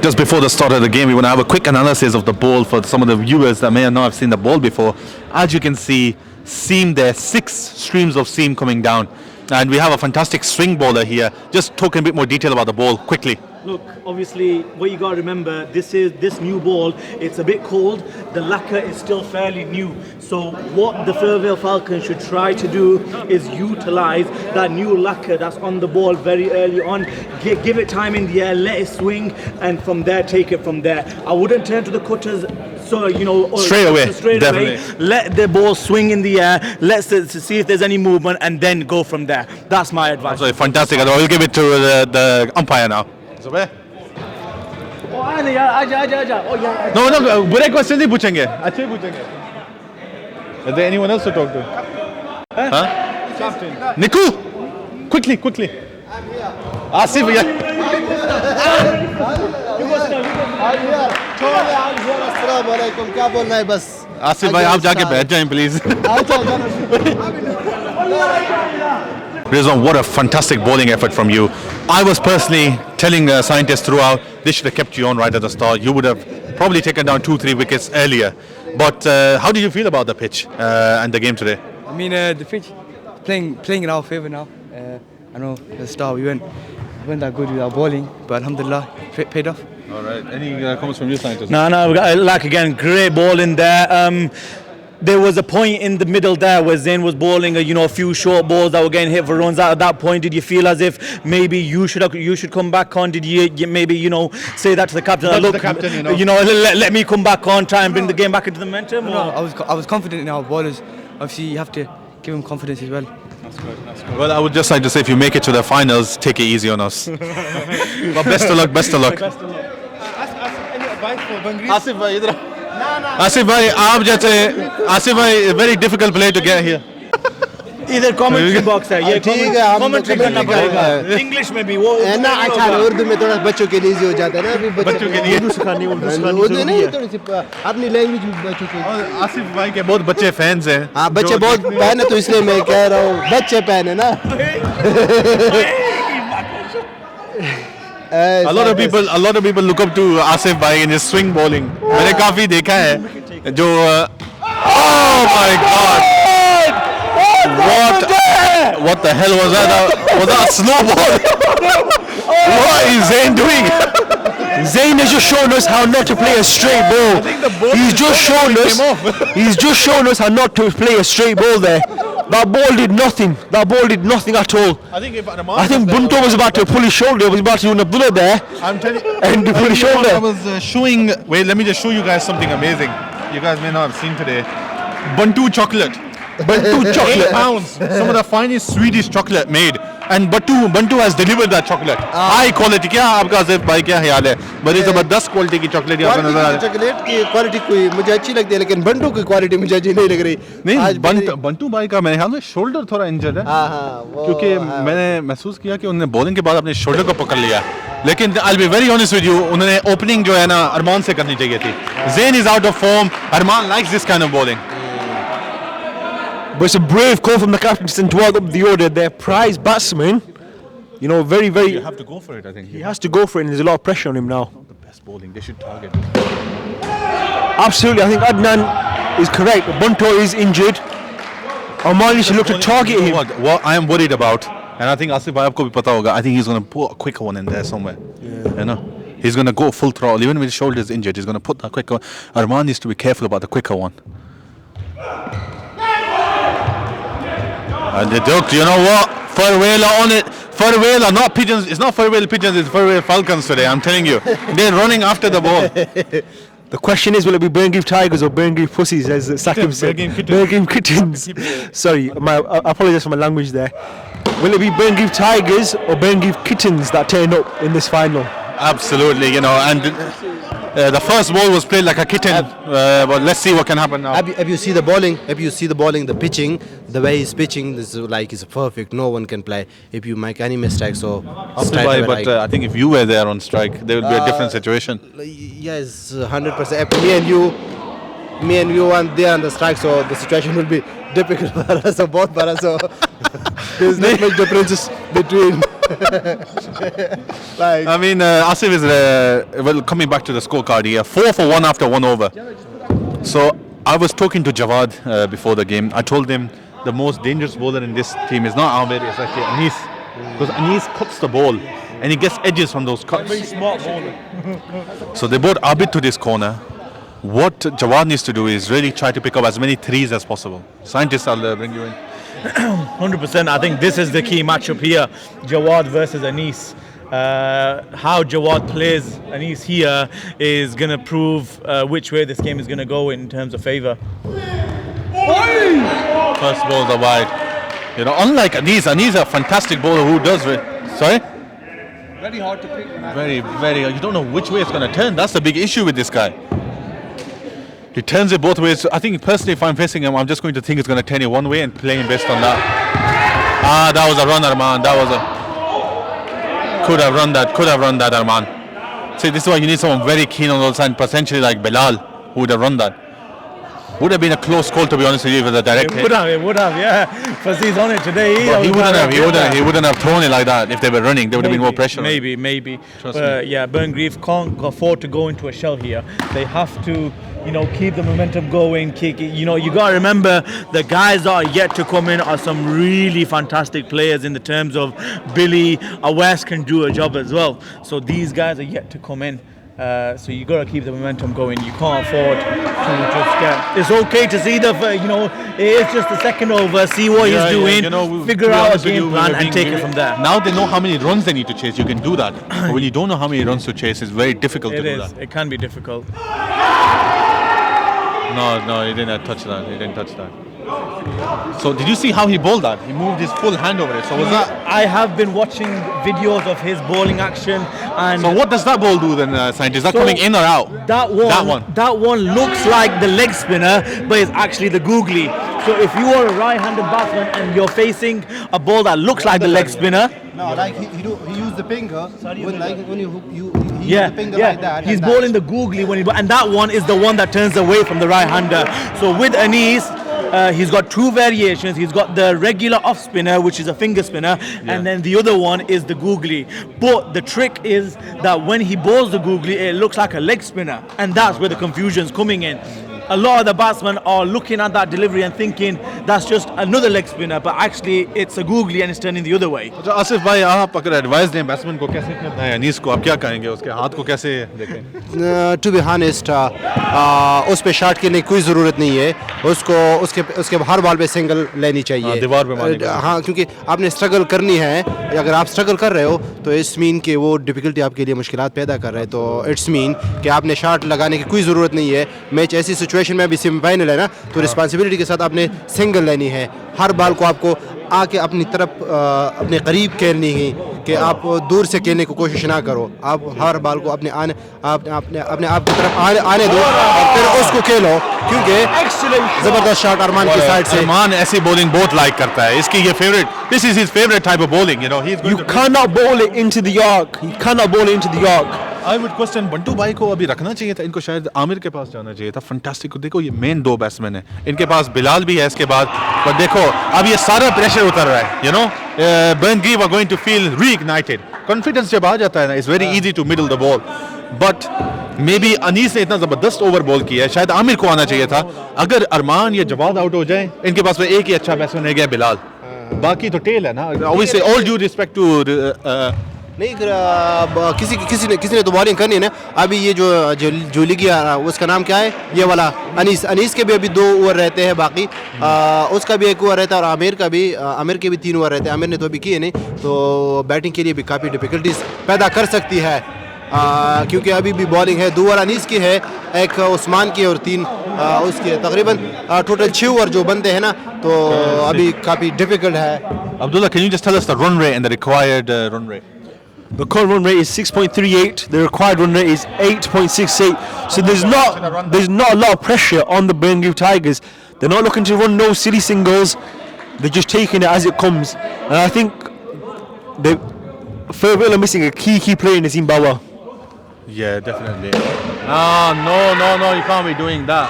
just before the start of the game, we want to have a quick analysis of the ball for some of the viewers that may not have seen the ball before. As you can see, seam there, 6 streams of seam coming down. And we have a fantastic swing bowler here. Just talk in a bit more detail about the ball quickly. Look, obviously, what you got to remember, this new ball. It's a bit cold. The lacquer is still fairly new. So what the Firvale Falcons should try to do is utilize that new lacquer that's on the ball very early on. Give it time in the air, let it swing, and from there, take it from there. I wouldn't turn to the cutters. So, straight away. Let the ball swing in the air. Let's see if there's any movement, and then go from there. That's my advice. Absolutely fantastic. I'll give it to the umpire now. No, बुरे question ही पूछेंगे, अच्छे पूछेंगे. Is there anyone else to talk to? Huh? Niku, quickly. Asif, yeah. क्या बोलना है बस. आसिफ भाई आप जाके बैठ जाएं please. Rizwan, what a fantastic bowling effort from you. I was personally telling scientists throughout, they should have kept you on right at the start. You would have probably taken down 2-3 wickets earlier. But how do you feel about the pitch and the game today? I mean, the pitch playing in our favour now. I know at the start we weren't that good with our bowling, but alhamdulillah, paid off. All right. Any comments from you, scientists? No, we got, like again, great ball in there. There was a point in the middle there where Zain was bowling a few short balls that were getting hit for runs. At that point, did you feel as if maybe you should come back on? Did you maybe say that to the captain? Look, the captain, let me come back on, try and bring the game back into the momentum. No, I was confident in our bowlers. Obviously, you have to give them confidence as well. That's good. Well, I would just like to say, if you make it to the finals, take it easy on us. But best of luck. Any advice for Burngreave? Asif bhai, very difficult play to get here. इधर commentary box है ये ठीक है commentary करना पड़ेगा English में भी वो है ना अच्छा उर्दू में थोड़ा बच्चों के लिए इजी हो जाता है ना अभी बच्चों के लिए उर्दू सिखानी उर्दू नहीं थोड़ी सी अपनी लैंग्वेज में बच्चों के आसिफ भाई के बहुत बच्चे फैंस हैं हाँ बच्चे बहुत फैन है तो इसलिए मैं कह रहा हूँ बच्चे फैन है ना A lot of people look up to Asif bhai in his swing bowling. मैंने काफी देखा है जो oh my god what the hell was that a snowball what is Zain doing Zain has just shown us how not to play a straight ball. He's just shown us how not to play a straight ball there. That ball did nothing at all. I think Bunto was about to pull his shoulder. He was about to do a bullet there. I'm telling you, and to pull his shoulder. I was showing. Wait, let me just show you guys something amazing. You guys may not have seen today. Bantu chocolate. 8 pounds. Some of the finest Swedish chocolate made. And Bantu has delivered that chocolate. High quality. क्या आपका आसिफ भाई क्या ख्याल है? बड़ी ज़बरदस्त quality की chocolate यहाँ पे नजर आ रही है. चॉकलेट की क्वालिटी कोई मुझे अच्छी लगती है लेकिन बंटू की क्वालिटी मुझे अच्छी नहीं लग रही. नहीं बंटू भाई का मेरे ख्याल में शोल्डर थोड़ा इंजर्ड है. क्योंकि मैंने महसूस किया कि उन्होंने बॉलिंग के बाद अपने शोल्डर को पकड़ लिया. लेकिन I'll be very honest with you, उन्होंने ओपनिंग जो है ना अरमान से करनी चाहिए थी. Zain is out of form. Arman likes this kind of bowling. But it's a brave call from the captain to work up the order. Their prize batsman, very. You have to go for it, I think. He has to go for it, and there's a lot of pressure on him now. Not the best bowling. They should target. Absolutely, I think Adnan is correct. Bunto is injured. Omani should look to target him. What I am worried about, and I think Asif bhai aapko bhi pata hoga, I think he's going to put a quicker one in there somewhere. Yeah. He's going to go full throttle, even with his shoulders injured. He's going to put that quicker one. Arman needs to be careful about the quicker one. And the duck, you know what? Firvale on it. Firvale are not pigeons. It's not Firvale pigeons, it's Firvale Falcons today, I'm telling you. They're running after the ball. The question is, will it be Burngreave Tigers or Burngreave Pussies, as Sakim said? Burngreave Kittens. Sorry, I apologize for my language there. Will it be Burngreave Tigers or Burngreave Kittens that turn up in this final? Absolutely, and the first ball was played like a kitten, but let's see what can happen now. If you see the bowling, the pitching, the way he's pitching, this is perfect. No one can play if you make any mistakes. So, I think if you were there on strike, there would be a different situation. Yes, 100%. Me and you are there on the strike, so the situation will be difficult for us, both for us. So there's not much differences between I mean, Asif is well. Coming back to the scorecard here, 4 for 1 after 1 over. So I was talking to Jawad before the game. I told him the most dangerous bowler in this team is not Ahmed, it's actually Anis, because Anis cuts the ball and he gets edges from those cuts. Very smart bowler. So they brought Abid to this corner. What Jawad needs to do is really try to pick up as many threes as possible. Scientists, I'll bring you in. 100%. I think this is the key matchup here. Jawad versus Anis. How Jawad plays Anis here is going to prove which way this game is going to go in terms of favour. First balls are wide. You know, unlike Anis a fantastic bowler who does it. Sorry? Very hard to pick. Very. You don't know which way it's going to turn. That's the big issue with this guy. He turns it both ways. I think personally, if I'm facing him, I'm just going to think it's going to turn it one way and play him based on that. That was a runner, man. That was a. Could have run that, Arman. See, this is why you need someone very keen on all sides, potentially like Bilal, who would have run that. Would have been a close call, to be honest with you, with a direct hit. It would have, yeah. Fazil's on it today. He wouldn't have thrown it like that if they were running. There would have been more pressure. Maybe. Trust me. Yeah, Burngreave can't afford to go into a shell here. They have to, keep the momentum going. You got to remember the guys that are yet to come in are some really fantastic players in the terms of Billy. Awais can do a job as well. So these guys are yet to come in. So you got to keep the momentum going. You can't afford to just get. It's okay to see it is just the second over. See what he's doing. Figure out a game plan and take it from there. Now they know how many runs they need to chase. You can do that. But when you don't know how many runs to chase, it's very difficult to do that. It can be difficult. No, he didn't touch that. So did you see how he bowled that? He moved his full hand over it. So was that? I have been watching videos of his bowling action. And so what does that ball do then, Scientist? Is that coming in or out? That one looks like the leg spinner, but it's actually the googly. So if you are a right-handed batsman and you're facing a ball that looks like the leg spinner. No, like he used the finger. When you yeah, the finger yeah. like that. He's bowling the googly and that one is the one that turns away from the right-hander. So with Anis, he's got two variations. He's got the regular off spinner, which is a finger spinner, and then the other one is the googly. But the trick is that when he bowls the googly, it looks like a leg spinner, and that's where the confusion's coming in. A lot of the batsmen are looking at that delivery and thinking that's just another leg spinner, but actually it's a googly and it's turning the other way. Asif भाई, आप अगर advice दें batsman को कैसे करना है अनीस को, आप क्या कहेंगे? उसके हाथ को कैसे देखें? टू बी हॉनेस्ट उस पे शॉट की कोई ज़रूरत नहीं है. उसके हर बॉल पे सिंगल लेनी चाहिए. दीवार पे मारनी. हाँ, क्योंकि आपने स्ट्रगल करनी है. अगर आप स्ट्रगल कर रहे हो तो इट्स मीन कि वो डिफिकल्टी आपके लिए मुश्किलात पैदा कर रहे हैं. तो इट्स मीन कि आपने शॉट लगाने की कोई ज़रूरत नहीं है. मैच ऐसी सिचुएशन में अभी सेमीफाइनल है ना, तो रिस्पांसिबिलिटी के साथ आपने सिंगल लेनी है. हर बॉल को आपको आके अपनी तरफ अपने करीब खेलनी है कि आप दूर से खेलने की कोशिश ना करो. आप हर बॉल को अपने आप की तरफ आने दो और फिर उसको खेलो, क्योंकि जबरदस्त शॉट अरमान की साइड से. अरमान ऐसी बॉलिंग बहुत लाइक करता है. इसकी ये favourite, this is his favourite type of bowling. You cannot bowl it into the arc. You cannot bowl it into the arc. I would question Bantu भाई को अभी रखना चाहिए था. इनको शायद आमिर के पास जाना चाहिए था. फंटास्टिक. देखो ये मेन दो बैट्समैन है. इनके पास बिलाल भी है इसके बाद. पर देखो अब ये सारा प्रेशर उतर रहा है. Burngreave are going to feel reignited. Confidence जब आ जाता है ना, it's very easy to middle the ball. But maybe Anees ने इतना जबरदस्त ओवर बॉल किया है, शायद आमिर को आना चाहिए था. अगर अरमान या जवाद आउट हो जाए, इनके पास में एक ही अच्छा बैट्समैन रह गया, बिलाल. बाकी तो टेल है ना. Obviously all due respect to नहीं, किसी ने तो बॉलिंग करनी है ना. अभी ये जो लिगी उसका नाम क्या है, ये वाला अनीस के भी अभी 2 ओवर रहते हैं. बाकी उसका भी 1 ओवर रहता है और आमिर के भी 3 ओवर रहते हैं. आमिर ने तो अभी किए नहीं, तो बैटिंग के लिए भी काफ़ी डिफिकल्टीज पैदा कर सकती है, क्योंकि अभी भी बॉलिंग है. 2 ओवर अनीस की है, 1 उस्मान की और 3 उसकी. तकरीबन टोटल 6 ओवर जो बनते हैं ना, तो अभी काफ़ी डिफिकल्ट है. Abdullah, can you just tell us the run rate and the required run rate? The current run rate is 6.38. The required run rate is 8.68. So there's not a lot of pressure on the Burngreave Tigers. They're not looking to run no silly singles. They're just taking it as it comes. And I think Firvale are missing a key player in the Zimbabwe. Yeah, definitely. No, you can't be doing that.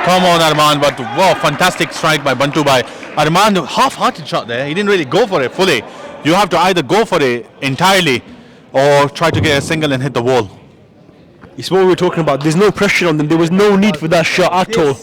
Come on, Arman. But wow, fantastic strike by Bantu Bhai. Arman, half-hearted shot there. He didn't really go for it fully. You have to either go for it entirely or try to get a single and hit the wall. It's what we were talking about. There's no pressure on them. There was no need for that shot at all.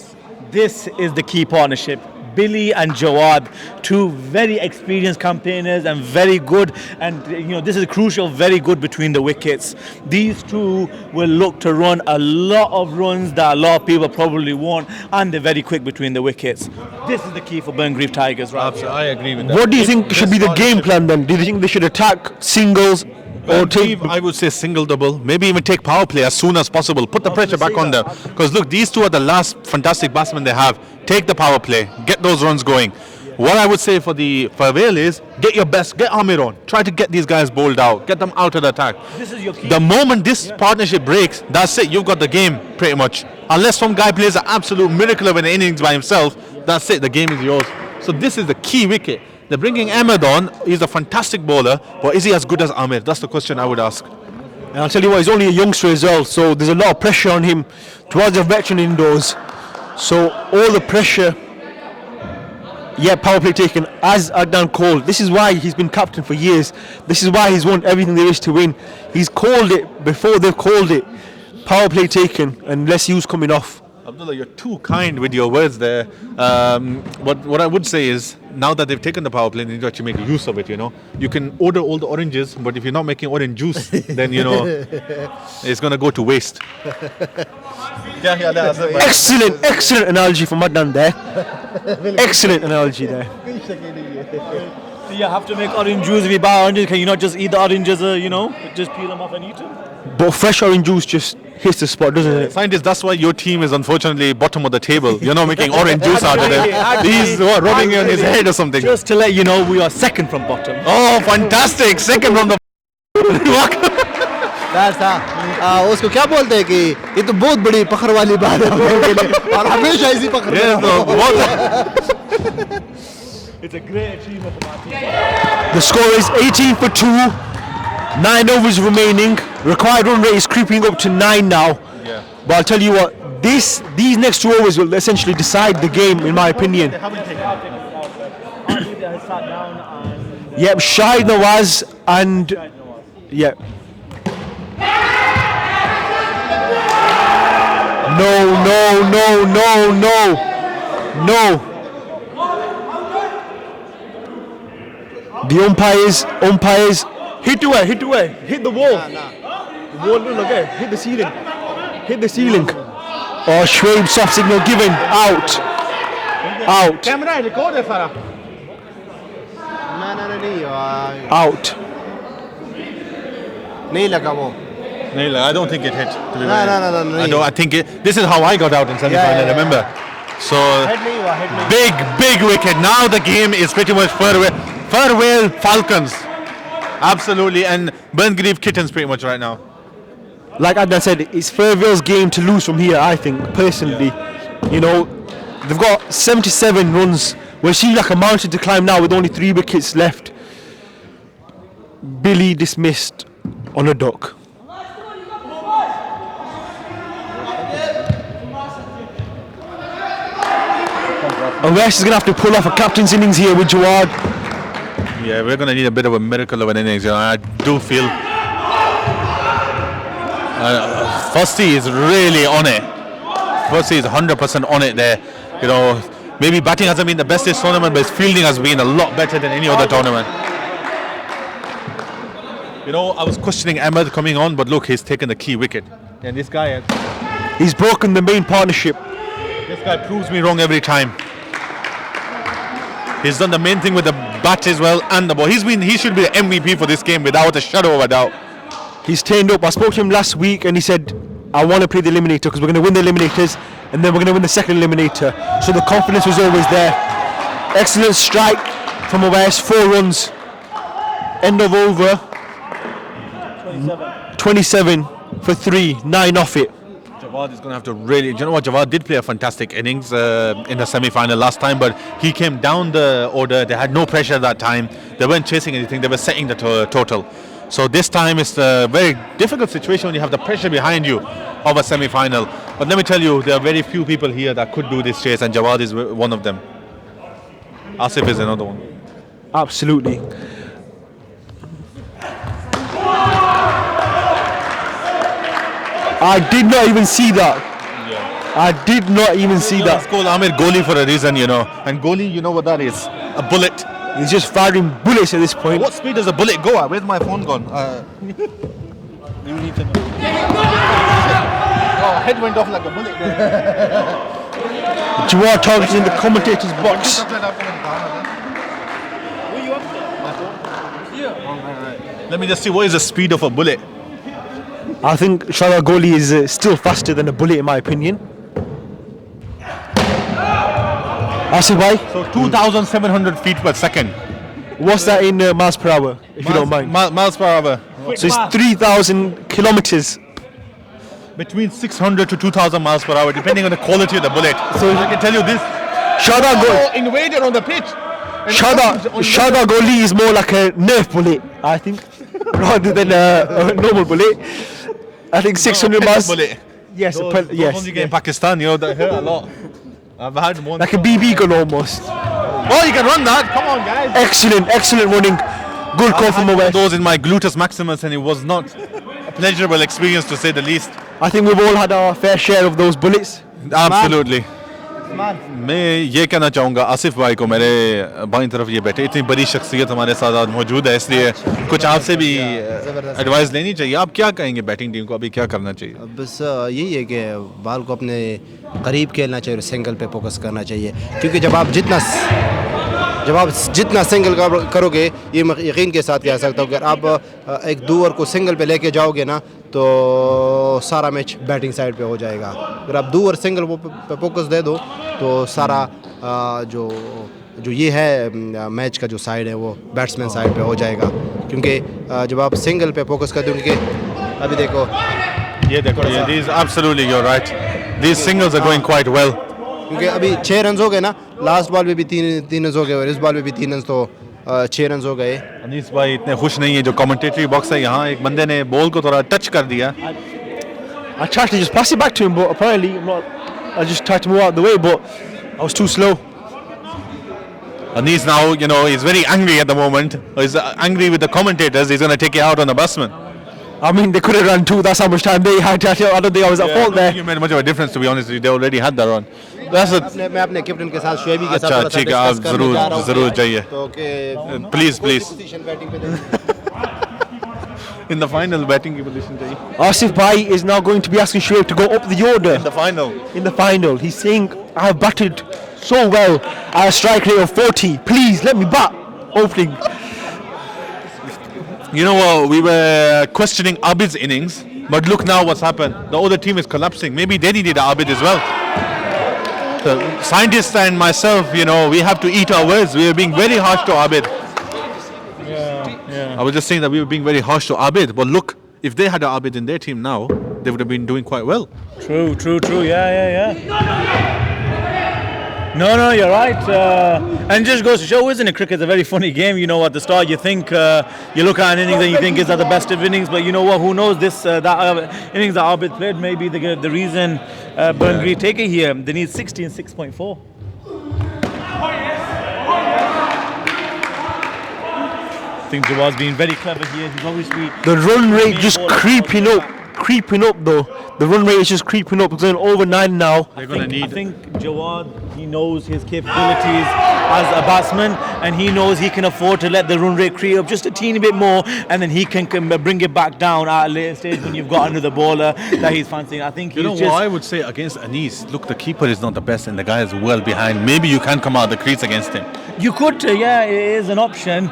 This is the key partnership. Billy and Jawad, two very experienced campaigners and very good, and this is crucial, very good between the wickets. These two will look to run a lot of runs that a lot of people probably won't, and they're very quick between the wickets. This is the key for Burngreave Tigers, right? Absolutely, I agree with that. What do you think should be the game plan then? Do you think they should attack singles or take? I would say single double, maybe even take power play as soon as possible. Put the pressure back on them. Because look, these two are the last fantastic batsmen they have. Take the power play, get those runs going. What I would say for the Firvale is get your best, get Ahmed on. Try to get these guys bowled out, get them out of the attack. This is your key. The moment this partnership breaks, that's it. You've got the game pretty much. Unless some guy plays an absolute miracle of an innings by himself, that's it. The game is yours. So this is the key wicket. They're bringing Ahmed on. He's a fantastic bowler, but is he as good as Ahmed? That's the question I would ask. And I'll tell you what, he's only a youngster as well, so there's a lot of pressure on him towards a veteran indoors. So all the pressure, power play taken, as Adnan called. This is why he's been captain for years. This is why he's won everything there is to win. He's called it before they've called it. Power play taken, and less use coming off. Abdullah, you're too kind with your words there. What I would say is, now that they've taken the power play, they need to actually make use of it, You can order all the oranges, but if you're not making orange juice, then, it's going to go to waste. Excellent analogy from Adnan there. Excellent analogy there. So you have to make orange juice if you buy oranges. Can you not just eat the oranges, just peel them off and eat them? But fresh orange juice just hits the spot, doesn't it? Scientists, that's why your team is unfortunately bottom of the table. You're not making orange juice out of them. He's rubbing on his head or something. Just to let you know, we are second from bottom. Oh, fantastic! Second from the. उसको क्या बोलते हैं कि ये तो बहुत बड़ी पकड़ वाली बात है हम लोगों के लिए और हमेशा इसी पकड़ It's a great achievement for my team. The score is 18 for 2. 9 overs remaining. Required run rate is creeping up to 9 now. Yeah. But I'll tell you what, these next 2 overs will essentially decide the game, in my opinion. Yep, Shahid Nawaz and yep. No. The umpires, hit away, hit the wall. The wall, look, okay, hit the ceiling. Oh, Schwab, soft signal given, out. Camera record है सारा Out. नहीं लगा वो I don't think it hit. To be No. I think it. This is how I got out in semi-final. Yeah. Remember? So head नहीं हुआ big wicket. Now the game is pretty much Firvale Falcons. Absolutely, and Burngreave Kittens pretty much right now. Like Adnan said, it's Firvale's game to lose from here, I think, personally. They've got 77 runs. We're seeing like a mountain to climb now with only 3 wickets left. Billy dismissed on a duck. And West is going to have to pull off a captain's innings here with Jawad. Yeah, we're going to need a bit of a miracle of an innings. I do feel Fusty is really on it. Fusty is 100% on it there. Maybe batting hasn't been the best this tournament, but his fielding has been a lot better than any other tournament. I was questioning Ahmed coming on, but look, he's taken the key wicket. And this guy, He's broken the main partnership. this guy proves me wrong every time. He's done the main thing with the bat as well and the ball. He should be the MVP for this game without a shadow of a doubt. He's turned up. I spoke to him last week and he said, I want to play the Eliminator because we're going to win the Eliminators and then we're going to win the second Eliminator. So the confidence was always there. Excellent strike from Awais, 4 runs. End of over. 27 for 3, 9 off it. Jawad is going to have to really. Do you know what? Jawad did play a fantastic innings in the semi-final last time, but he came down the order. They had no pressure at that time. They weren't chasing anything. They were setting the total. So this time it's a very difficult situation when you have the pressure behind you of a semi-final. But let me tell you, there are very few people here that could do this chase, and Jawad is one of them. Asif is another one. Absolutely. I did not even see that. I did not even see It's that. called Ahmed goalie for a reason, you know. And goalie, you know what that is? A bullet. He's just firing bullets at this point. What speed does a bullet go at? Where's my phone gone? You need to know. Oh, head went off like a bullet there. Jawad Target's in the commentator's box. Let me just see, what is the speed of a bullet? I think Shara Goli is still faster than a bullet in my opinion. Asif bhai, So 2,700 feet per second. what's that in miles per hour, if you don't mind? Miles per hour. So it's 3,000 kilometers. Between 600 to 2,000 miles per hour, depending on the quality of the bullet. So I can tell you this. Shara Goli. Invader on the pitch. Shada Goli is more like a Nerf bullet, I think, rather than a normal bullet. I think 600 miles. Bullet. Yes, Those yes. ones you get in Pakistan, you know, that hurt a lot. I've had one. Like a BB gun almost. Oh, you can run that. Come on, guys. Excellent running. Good call from away. Those in my gluteus maximus, and it was not a pleasurable experience to say the least. I think we've all had our fair share of those bullets. Absolutely. मैं ये कहना चाहूँगा आसिफ भाई को, मेरे बाईं तरफ ये बैठे, इतनी बड़ी शख्सियत हमारे साथ आज मौजूद है, इसलिए कुछ आपसे भी एडवाइस लेनी चाहिए. आप क्या कहेंगे बैटिंग टीम को, अभी क्या करना चाहिए? बस यही है कि बॉल को अपने करीब खेलना चाहिए और सिंगल पे फोकस करना चाहिए, क्योंकि जब आप जितना सिंगल करोगे, ये यकीन के साथ कह सकता हूँ कि आप एक 2 ओवर को सिंगल पे लेके जाओगे ना, तो सारा मैच बैटिंग साइड पे हो जाएगा. अगर आप 2 ओवर सिंगल पे फोकस दे दो तो सारा जो ये है मैच का जो साइड है वो बैट्समैन साइड पे हो जाएगा, क्योंकि जब आप सिंगल पे फोकस करते हो, क्योंकि अभी देखो these absolutely you're right, these singles are going quite well. क्योंकि अभी 6 रन हो गए ना, लास्ट बॉल में भी 3 रन हो गए और इस बॉल में भी 3 रन, तो 6 रन हो गए. अनीस भाई इतने खुश नहीं है, जो कमेंटेटरी बॉक्स है यहाँ, एक बंदे ने बॉल को थोड़ा टच कर दिया. I tried to just pass it back to him, but apparently I just tried to move out of the way, but I was too slow. Anis now, you know, he's very angry at the moment. He's angry with the commentators. He's going to take it out on the batsman. I mean, they could have run too. That's how much time they had. I don't think I was at fault I don't there. think you made much of a difference, to be honest with you. They already had that run. That's a, मैं अपने captain के साथ शोएबी के साथ अच्छा, थोड़ा सा ठीक है, आप डिस्कस करने जा रहा हूँ जरूर जाइए. तो कि Please, please. पोजीशन बैटिंग पे दें. In the final, batting की position चाहिए. Asif Bhai is now going to be asking Shoaib to go up the order In the final. in the final. He's saying, I have batted so well at a strike rate of 40. Please let me bat opening. You know what? We were questioning Abid's innings, but look now what's happened. The other team is collapsing. Maybe they needed Abid as well. The scientists and myself, you know, we have to eat our words. We are being very harsh to Abid. I was just saying that we were being very harsh to Abid, but look, if they had Abid in their team now, they would have been doing quite well. True. Yeah. No, you're right. And it just goes to show, isn't it? Cricket's a very funny game. You know, at the start you think, you look at an innings and you think, is that the best of innings? But you know what? Who knows? That innings that Abid played may be the reason Burngreave take it here. They need 60 and 6.4. I think Jawad's been very clever here. He's obviously The run rate just creeping up though. The run rate is just creeping up. It's going over 9 now. They're going to I need. think Jawad, he knows his capabilities as a batsman, and he knows he can afford to let the run rate creep up just a teeny bit more, and then he can bring it back down at a later stage when you've got another bowler that he's fancying. I think You know he's what just. I would say against Anis? Look, the keeper is not the best, and the guy is well behind. Maybe you can come out of the crease against him. You could, yeah, it is an option.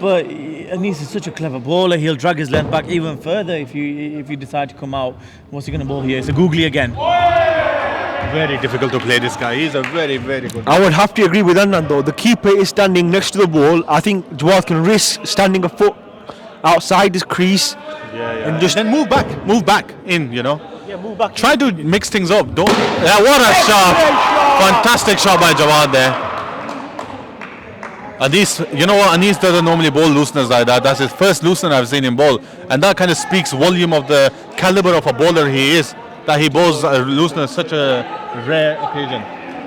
But Anis is such a clever bowler. He'll drag his length back even further if you decide to come out. What's he going to bowl here? It's a googly again. Very difficult to play this guy. He's a very, very good. I would have to agree with Anand though. The keeper is standing next to the ball. I think Jawad can risk standing a foot outside his crease. And just then move back in, you know. Yeah, move back. Try to mix things up. Don't. Yeah, what a shot! Fantastic shot by Jawad there. Anis, you know what? Anis doesn't normally bowl looseners like that. That's his first loosener I've seen him bowl, and that kind of speaks volume of the caliber of a bowler he is. That he bowls loosener such a rare occasion.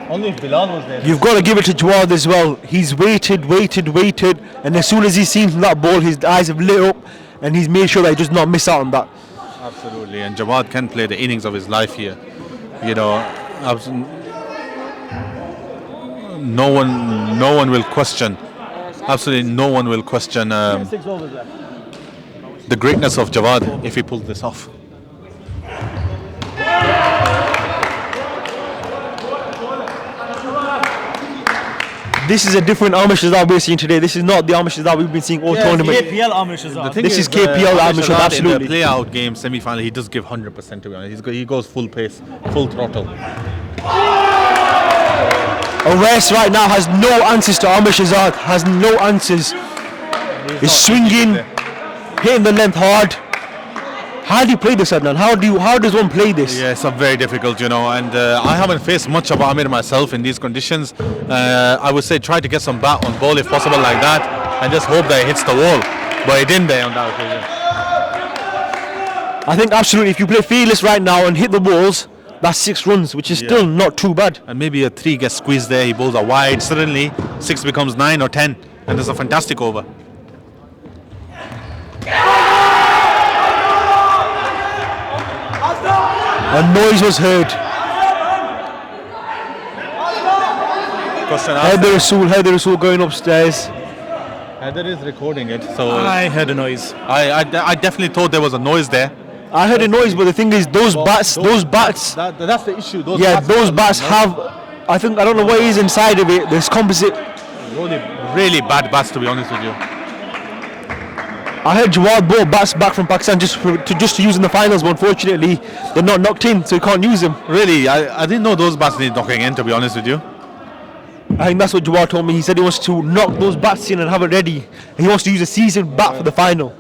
Only if Bilal was there. You've got to give it to Jawad as well. He's waited, and as soon as he's seen that ball, his eyes have lit up, and he's made sure that he does not miss out on that. Absolutely, and Jawad can play the innings of his life here. You know, no one will question. Absolutely, no one will question 6 overs left. the greatness of Jawad if he pulls this off. This is a different Ahmed Shahzad we're seeing today. This is not the Ahmed Shahzad we've been seeing all tournament. KPL Ahmed Shahzad. This is KPL Ahmed Shahzad, absolutely. In the play-out game, semi-final, he does give 100%. To be honest, he goes full pace, full throttle. Awais right now has no answers to Ahmed Shahzad. Has no answers. He's swinging, hitting the length hard. How do you play this, Adnan? How does one play this? Yeah, it's very difficult, you know, and I haven't faced much of Amir myself in these conditions. I would say try to get some bat on ball if possible like that, and just hope that it hits the wall. But it didn't there on that occasion. I think absolutely, if you play fearless right now and hit the balls, that's 6 runs, which is still not too bad. And maybe a 3 gets squeezed there, he bowls a wide, suddenly 6 becomes 9 or 10, and there's a fantastic over. A noise was heard. Haider Rasool going upstairs. Haider is recording it, so I heard a noise. I definitely thought there was a noise there. I heard a noise, but the thing is, those bats. That's the issue. Those bats have. I don't know what is inside of it. There's composite. Really bad bats, to be honest with you. I heard Jawad brought bats back from Pakistan just to use in the finals, but unfortunately they're not knocked in, so you can't use them. Really, I didn't know those bats need knocking in, to be honest with you. I think that's what Jawad told me. He said he wants to knock those bats in and have it ready. He wants to use a seasoned bat for the final.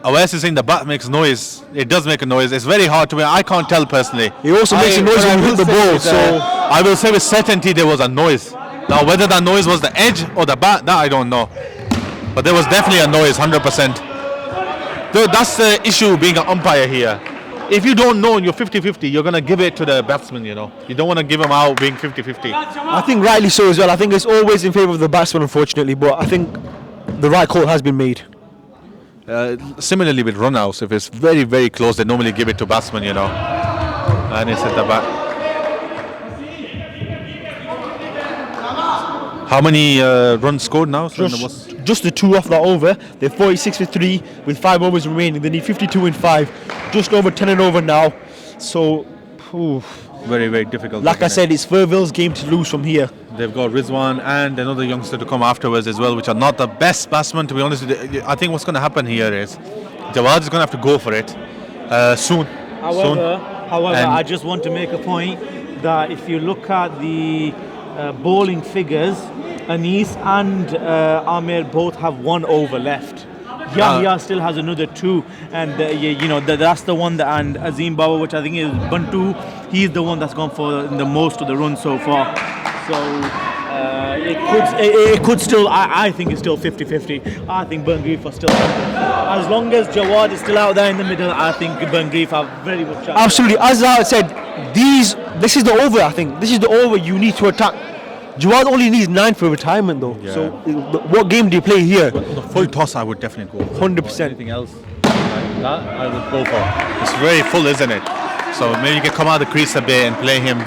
Awais is saying the bat makes noise. It does make a noise. It's very hard to. I can't tell personally. It also makes a noise when you hit the ball. So I will say with certainty there was a noise. Now whether that noise was the edge or the bat, that I don't know. But there was definitely a noise, 100%. That's the issue being an umpire here. If you don't know and you're 50-50, you're going to give it to the batsman, you know. You don't want to give him out being 50-50. I think rightly so as well. I think it's always in favour of the batsman, unfortunately, but I think the right call has been made. Similarly with run-outs, if it's very, very close, they normally give it to batsman, you know. And it's at the back. How many runs scored now? Just the 2 off that over. They're 46 for 3 with 5 overs remaining. They need 52 in 5. Just over 10 and over now. So, very, very difficult. Like I said, it's Firvale's game to lose from here. They've got Rizwan and another youngster to come afterwards as well, which are not the best batsmen, to be honest with you. I think what's going to happen here is Jawad is going to have to go for it soon. However, I just want to make a point that if you look at the bowling figures, Anis and Amir both have 1 over left. Yahya still has another 2, and that's the one that, and Azim Bawa, which I think is Bantu, he's the one that's gone for the most of the runs so far. So it could still, I think it's still 50-50. I think Burngreave are still as long as Jawad is still out there in the middle, I think Burngreave have very good chance. Absolutely, as I said, this is the over. I think this is the over you need to attack. Jawad only needs 9 for retirement though. Yeah. So what game do you play here? The full toss I would definitely go for. 100%. Anything else like that I would go for. It's very full, isn't it? So maybe you can come out of the crease a bit and play him.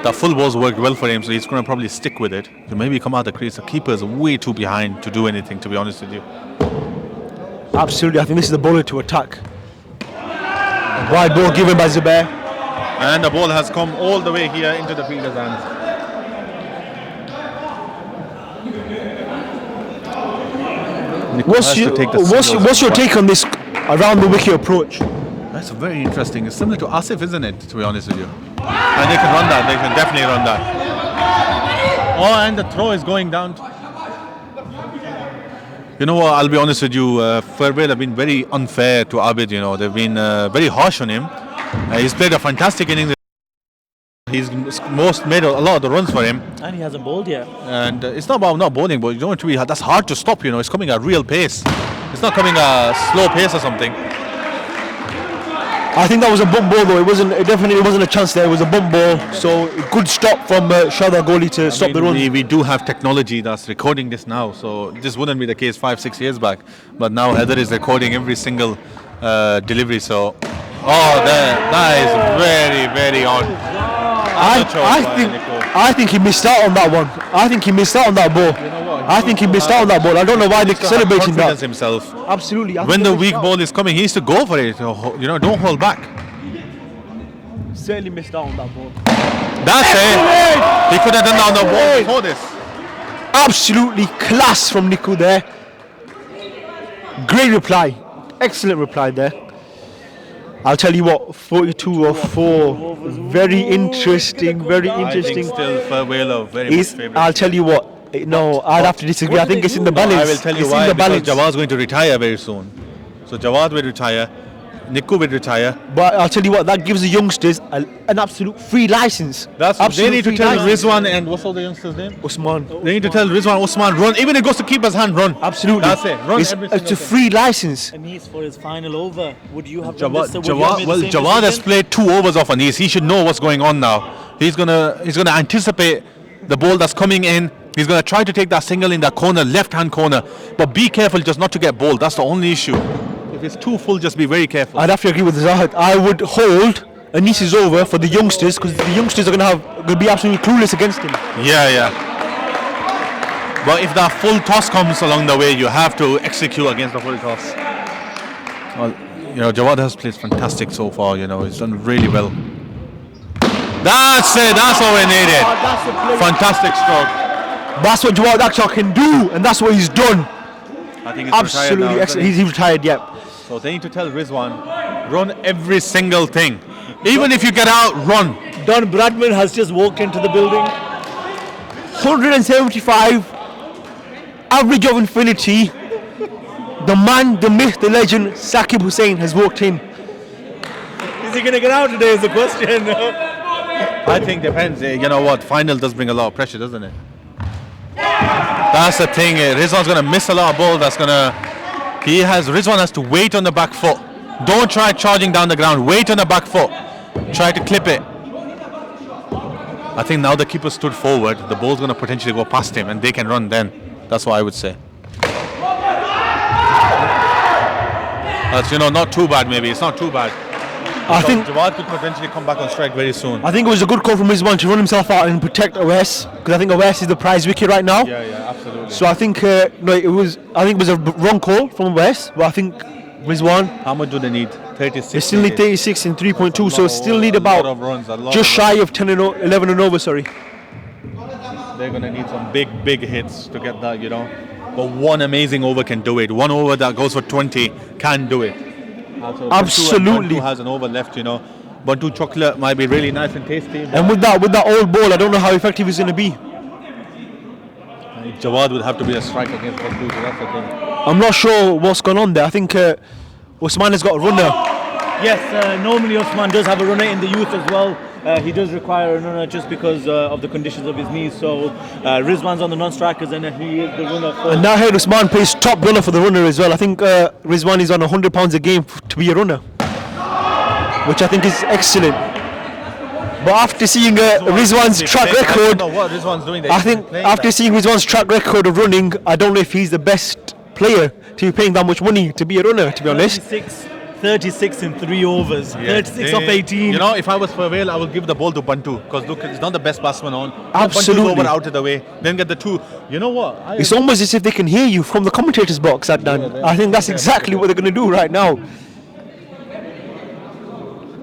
The full balls worked well for him, so he's going to probably stick with it. So maybe come out of the crease. The keeper is way too behind to do anything, to be honest with you. Absolutely, I think this is the bowler to attack. Wide ball given by Zubair. And the ball has come all the way here into the fielder's hands. What's your take on this around the wicket approach? That's very interesting. It's similar to Asif, isn't it, to be honest with you? And they can run that. They can definitely run that. Oh, and the throw is going down. You know what, I'll be honest with you, Firvale have been very unfair to Abid, you know. They've been very harsh on him. He's played a fantastic inning. He's made a lot of the runs for him. And he hasn't bowled yet. And it's not about not bowling, but you don't really, that's hard to stop, you know. It's coming at real pace. It's not coming at slow pace or something. I think that was a bump ball though. It definitely wasn't a chance there. It was a bump ball. So a good stop from Shahzad Gholi to stop the run. We do have technology that's recording this now. So this wouldn't be the case 5-6 years back. But now Heather is recording every single delivery. So, that is very, very odd. I think he missed out on that one. I think he missed out on that ball. I think he missed out on that ball. I don't know why they're celebrating that. Himself. Absolutely. When the weak ball is coming, he needs to go for it. You know, don't hold back. Certainly missed out on that ball. That's it. He could have done that on the ball before this. Absolutely class from Niku there. Great reply. Excellent reply there. I'll tell you what, 42 or 4. Very interesting, very interesting. I think still Firvale very much favourite. I'll tell you what, no, I'd have to disagree. I think it's in the balance. I will tell you it's why, in the because balance. Jawad's going to retire very soon. So Jawad will retire, Niku will retire. But I'll tell you what, that gives the youngsters an absolute free license. They need to tell Rizwan and what's all the youngsters' name? Usman. They need to tell Rizwan, Usman, run. Even if it goes to keeper's hand, run. Absolutely. That's it. Run It's a free license. Anis for his final over. Would you have Jawad has played 2 overs off Anis. He should know what's going on now. He's gonna anticipate the ball that's coming in. He's gonna try to take that single in that corner, left-hand corner. But be careful just not to get bowled. That's the only issue. If it's too full, just be very careful. I'd have to agree with Zahid. I would hold Anis's over for the youngsters, because the youngsters are going to be absolutely clueless against him. Yeah. But if that full toss comes along the way, you have to execute against the full toss. Well, you know, Jawad has played fantastic so far. You know, he's done really well. That's it. That's all we needed. Fantastic stroke. That's what Jawad Akhtar can do, and that's what he's done. I think he's absolutely excellent. He's retired, yeah. So they need to tell Rizwan, run every single thing. Even if you get out, run. Don Bradman has just walked into the building. 175, average of infinity. The man, the myth, the legend, Saqib Hussain has walked in. Is he going to get out today is the question. I think depends. You know what? Final does bring a lot of pressure, doesn't it? That's the thing. Rizwan's going to miss a lot of balls. Rizwan has to wait on the back foot. Don't try charging down the ground. Wait on the back foot. Try to clip it. I think now the keeper stood forward. The ball's going to potentially go past him, and they can run then. That's what I would say. That's, not too bad. Maybe it's not too bad. I think Jawad could potentially come back on strike very soon. I think it was a good call from Rizwan to run himself out and protect Awais, because I think Awais is the prize wicket right now. Yeah, absolutely. So I think it was a wrong call from Awais, but I think Rizwan. How much do they need? 36. They still need 36 in 3.2, so still need about just shy of 10 and 11 and over. Sorry. They're gonna need some big hits to get that, But one amazing over can do it. One over that goes for 20 can do it. Also, absolutely. Bantu has an over left, Bantu chocolate might be really nice and tasty. And with that old ball, I don't know how effective he's going to be. Jawad would have to be a strike against Bantu, so that's the thing. I'm not sure what's going on there. I think Usman has got a runner. Yes, normally Usman does have a runner in the youth as well. He does require a runner just because of the conditions of his knees. So Rizwan's on the non-strikers and he is the runner. And now here Usman plays top runner for the runner as well. I think Rizwan is on £100 a game to be a runner, which I think is excellent. But after seeing Rizwan's track record, I think after seeing Rizwan's track record of running, I don't know if he's the best player to be paying that much money to be a runner, to be honest. 36 in 3 overs, 36 of 18. If I was Firvale, I would give the ball to Bantu, because look, it's not the best batsman on. Absolutely. Bantu's over out of the way, then get the 2. You know what? It's almost as if they can hear you from the commentator's box, Adnan. I think that's exactly what they're going to do right now.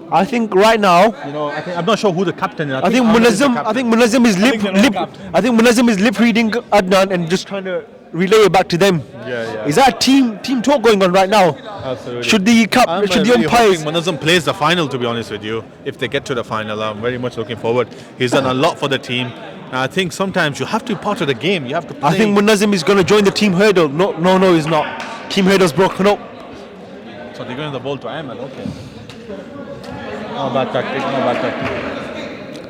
I think right now, I'm not sure who the captain is. I think Munazzam is lip reading Adnan and just trying to relay it back to them. Yeah. Is that team talk going on right now? Absolutely. Should the umpires? Munazzam plays the final, to be honest with you. If they get to the final, I'm very much looking forward. He's done a lot for the team. I think sometimes you have to be part of the game. You have to play. I think Munazzam is going to join the team hurdle. No, he's not. Team hurdle's broken up. So they're going the ball to Ahmed. Okay. No bad tactic.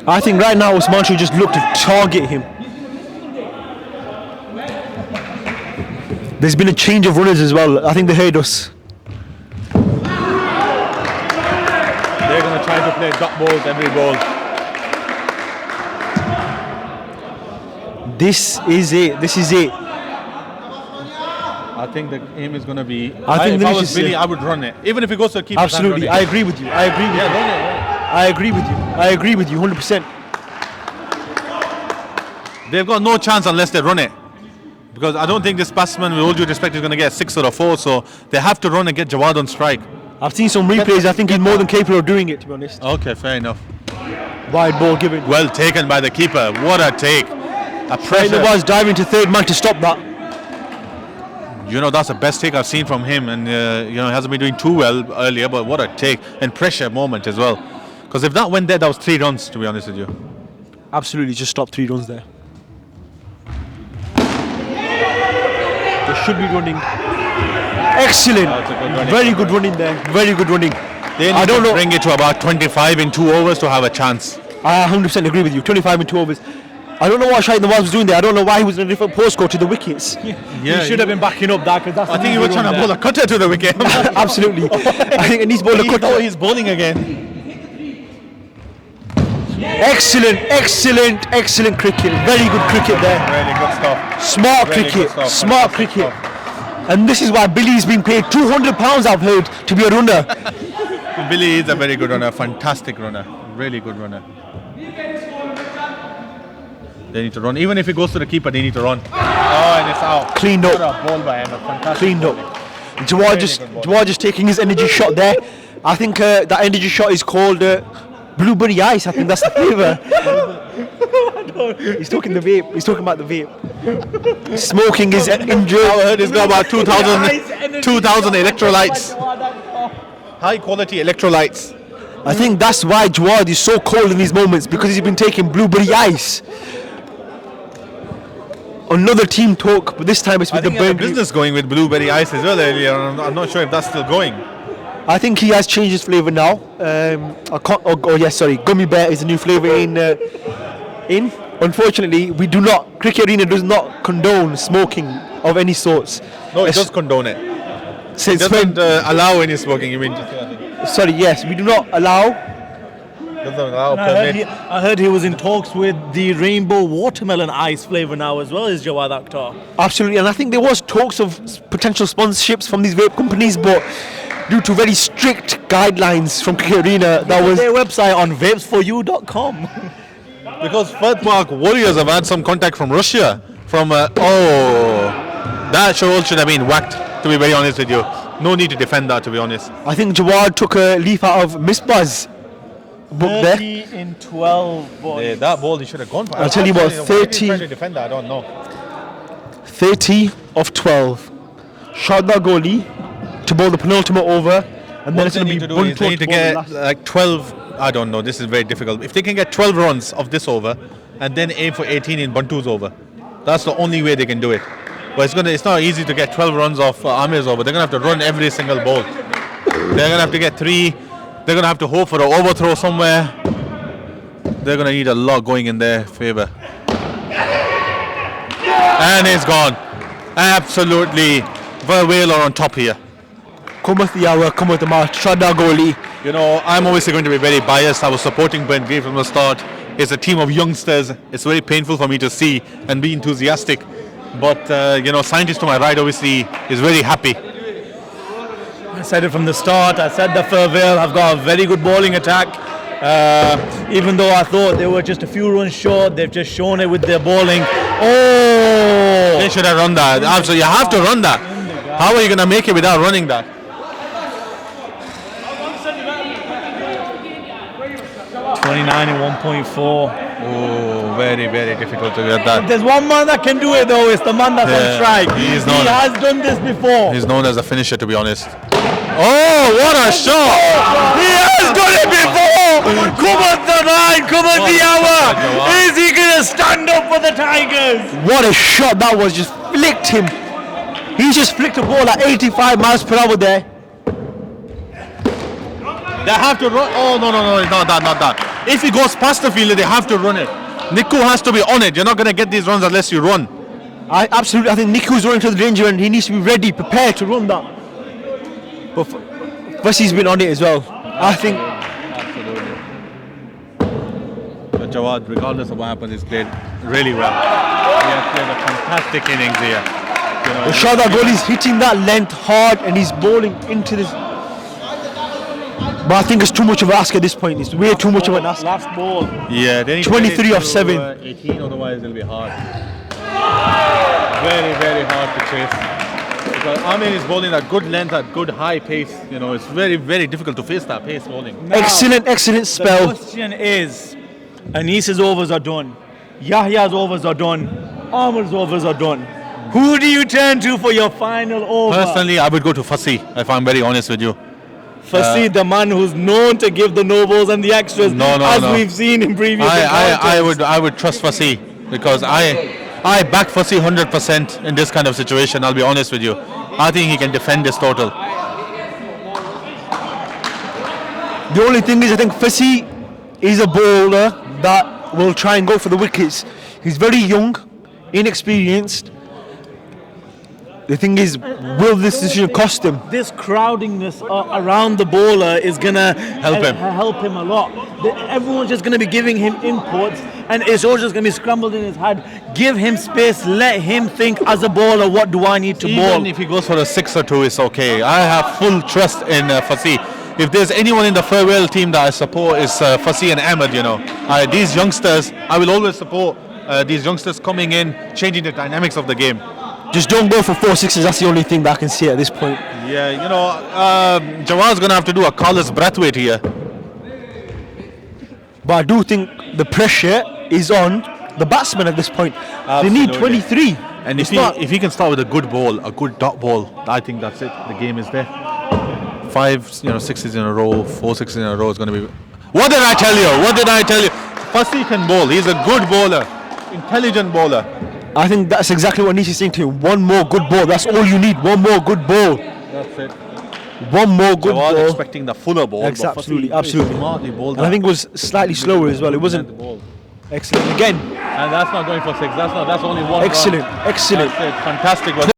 I think right now Usman should just look to target him. There's been a change of runners as well. I think they heard us. They're going to try to play dot balls every ball. This is it. I I think the aim is going to be. I think if I Vinicius, was Billy, I would run it. Even if it goes to the keeper. Absolutely, I agree with you. I agree with you. Run it. I agree with you. I agree with you 100%. They've got no chance unless they run it. Because I don't think this batsman, with all due respect, is going to get a 6 or a 4. So they have to run and get Jawad on strike. I've seen some replays. I think he's more than capable of doing it, to be honest. Okay, fair enough. Wide ball given. Well taken by the keeper. What a take. A pressure. Was diving to third man to stop that. You know, that's the best take I've seen from him. And, he hasn't been doing too well earlier. But what a take. And pressure moment as well. Because if that went there, that was 3 runs, to be honest with you. Absolutely, just stop 3 runs there. They should be running. Excellent. Very good running there. Very good running. They need to bring it to about 25 in 2 overs to have a chance. I 100% agree with you. 25 in 2 overs. I don't know what Shahid Nawaz was doing there. I don't know why he was in a different postcode to the wickets. Yeah, he should have been backing up that, because that's. I think he was trying to bowl a cutter to the wicket. Absolutely. I think it needs bowler cutter. Oh, he's bowling again. Excellent cricket. Very good cricket there. Really good stuff. Smart Really cricket. good stuff. Smart cricket. And this is why Billy's been paid £200, I've heard, to be a runner. Billy is a very good runner, fantastic runner, really good runner. They need to run. Even if it goes to the keeper, they need to run. Oh, and it's out. Cleaned What up. a ball by Ahmed. Fantastic. Cleaned up. bowling. Jawad just taking his energy shot there. I think that energy shot is called blueberry ice. I think that's the flavour. He's talking the vape. He's talking about the vape. Smoking is injured. I heard he's got about 2,000 electrolytes. High quality electrolytes. I think that's why Jawad is so cold in these moments, because he's been taking blueberry ice. Another team talk, but this time it's with the I think he had a Burngreave. business going with blueberry ice as well earlier. I'm not sure if that's still going. I think he has changed his flavour now. Gummy bear is a new flavour in. Unfortunately, Cricket Arena does not condone smoking of any sorts. No, it does condone it. So It doesn't allow any smoking, you mean? yes, we do not allow. Doesn't allow permit. I heard he was in talks with the rainbow watermelon ice flavour now as well as Jawad Akhtar. Absolutely, and I think there was talks of potential sponsorships from these vape companies, but due to very strict guidelines from Cricket Arena, that was Their website on vapesforyou.com. Because Firth Park Warriors have had some contact from Russia. That should have been whacked, to be very honest with you. No need to defend that, to be honest. I think Jawad took a leaf out of Misbah's book there. 30 in 12, boys. Yeah, that ball he should have gone for. I'll tell you what, Why did he 30 try to defend that? I don't know. 30 of 12. Shot that goalie to bowl the penultimate over, and then What it's they going need to to be do is they need to get last. like 12. I don't know. This is very difficult. If they can get 12 runs of this over, and then aim for 18 in Bantu's over, that's the only way they can do it. But it's not easy to get 12 runs off Amir's over. They're going to have to run every single ball. They're going to have to get 3. They're going to have to hope for an overthrow somewhere. They're going to need a lot going in their favour. And it's gone. Absolutely. Firvale are on top here. Cometh the hour, cometh the match. Shot that goalie. You know, I'm obviously going to be very biased. I was supporting Burngreave from the start. It's a team of youngsters. It's very painful for me to see and be enthusiastic. But, scientist to my right obviously is very happy. I said it from the start. I said that Firvale have got a very good bowling attack. Even though I thought they were just a few runs short, they've just shown it with their bowling. Oh! They should have run that. Absolutely, you have to run that. How are you going to make it without running that? 29 in 1.4. Oh, very, very difficult to get that. There's one man that can do it though, it's the man that's on strike. He He has done this before. He's known as a finisher, to be honest. Oh, what a shot! He has done it before! Come on the line, come on the hour! Is he gonna stand up for the Tigers? What a shot that was, just flicked him. He just flicked a ball at 85 miles per hour there. They have to run. Oh, no, not that. If he goes past the fielder, they have to run it. Niku has to be on it. You're not going to get these runs unless you run. I think Niku's running to the danger and he needs to be ready, prepared to run that. But Vasi's been on it as well. I think. Absolutely. But Jawad, regardless of what happens, he's played really well. He has played a fantastic innings here. Rashad, that goal is hitting that length hard and he's bowling into this. But I think it's too much of an ask at this point. It's way too much of an ask. Last ball. Yeah, they need 23 to of 7. 18, otherwise it'll be hard. Very, very hard to chase. Because Ahmed is bowling at good length, at good high pace. It's very, very difficult to face that pace bowling. Now, Excellent The spell. question is, Anis's overs are done. Yahya's overs are done. Ahmed's overs are done. Who do you turn to for your final over? Personally, I would go to Fassi, if I'm very honest with you. Fassi, the man who's known to give the no balls and the extras, as we've seen in previous encounters. I would trust Fassi because I back Fassi 100% in this kind of situation. I'll be honest with you. I think he can defend this total. The only thing is, I think Fassi is a bowler that will try and go for the wickets. He's very young, inexperienced. The thing is, will this decision cost him? This crowdingness around the bowler is going to Help him. a lot. Everyone's just going to be giving him inputs and it's all just going to be scrambled in his head. Give him space, let him think as a bowler, what do I need to bowl? Even if he goes for a 6 or 2, it's okay. I have full trust in Fassi. If there's anyone in the Firvale team that I support, is Fassi and Ahmed. These youngsters, I will always support these youngsters coming in, changing the dynamics of the game. Just don't go for 4 sixes. That's the only thing that I can see at this point. Yeah, Jawad's going to have to do a Carlos Brathwaite here. But I do think the pressure is on the batsmen at this point. Absolutely. They need 23. And if he can start with a good ball, a good dot ball, I think that's it. The game is there. 5, 6s in a row, 4 6s in a row is going to be. What did I tell you? Fassi can bowl. He's a good bowler, intelligent bowler. I think that's exactly what Nish is saying to him. One more good ball. That's all you need. One more good ball. That's it. One more good Jawad ball. expecting the fuller ball. Absolutely. Smartly bowled And I think it was slightly slower as well. It wasn't excellent again. And that's not going for 6. That's only one. Excellent. Run. Excellent. That's it. Fantastic work.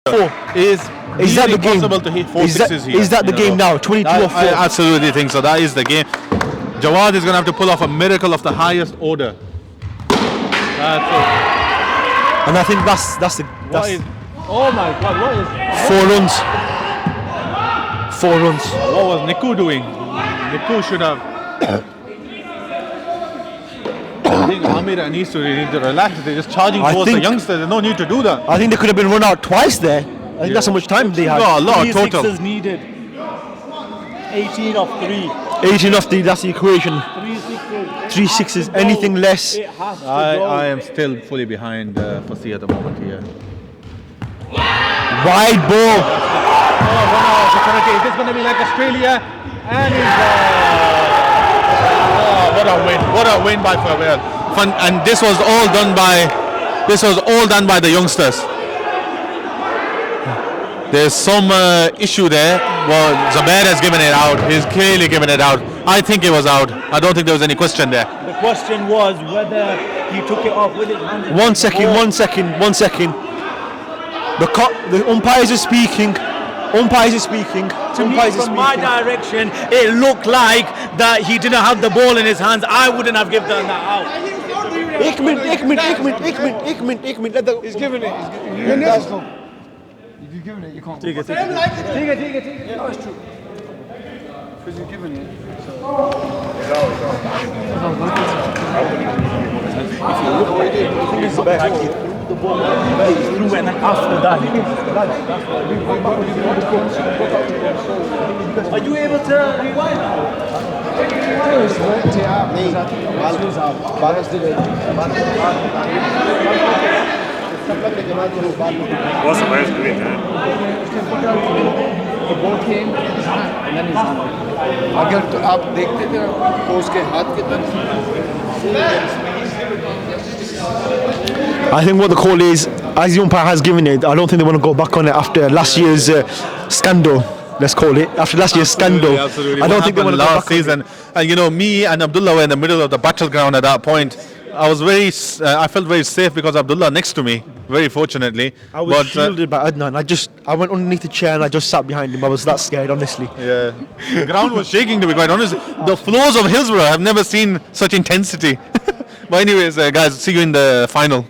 4. Is that the game? possible to hit 4 6s here? Is that the game now? 22 or 4? I absolutely think so. That is the game. Jawad is going to have to pull off a miracle of the highest order. That's it. And I think that's oh my God! What is 4 runs. 4 runs. What was Niku doing? Niku should have. I think Amir needs to relax. They're just charging towards the youngsters. There's no need to do that. I think they could have been run out twice there. I think that's how much time they had. No, a lot 3 total. sixes needed. 18 of 3. 18 off that's the equation. 3 3 sixes. Anything less. It has to go. I am still fully behind Fassi at the moment here. Wide ball. Is this going to be like Australia? And what a win by Firvale. And this was all done by the youngsters. There's some issue there. Well, Zubair has given it out. He's clearly given it out. I think it was out. I don't think there was any question there. The question was whether he took it off with his hand. 1 second. The umpires are speaking. To me, from my direction, it looked like that he didn't have the ball in his hands. I wouldn't have given that out. एक minute. Let the. He's giving it. If you're giving it, you can't. Take it. No, it's true. Because you're giving it. The ball through and after that. Are you able to rewind What's the best doing there? The ball came in his hand and then his hand. अगर तो आप देखते थे तो उसके हाथ की तरफ. I think what the call is, as the umpire has given it, I don't think they want to go back on it after last year's scandal. Let's call it after last year's scandal. Absolutely. I don't think they want to go back last season. And me and Abdullah were in the middle of the battleground at that point. I felt very safe because Abdullah next to me, very fortunately. I was shielded by Adnan. I went underneath the chair and I just sat behind him. I was that scared, honestly. Yeah, the ground was shaking, to be quite honest. The floors of Hillsborough, I've never seen such intensity. But anyways, guys, see you in the final.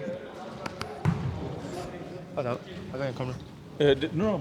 No.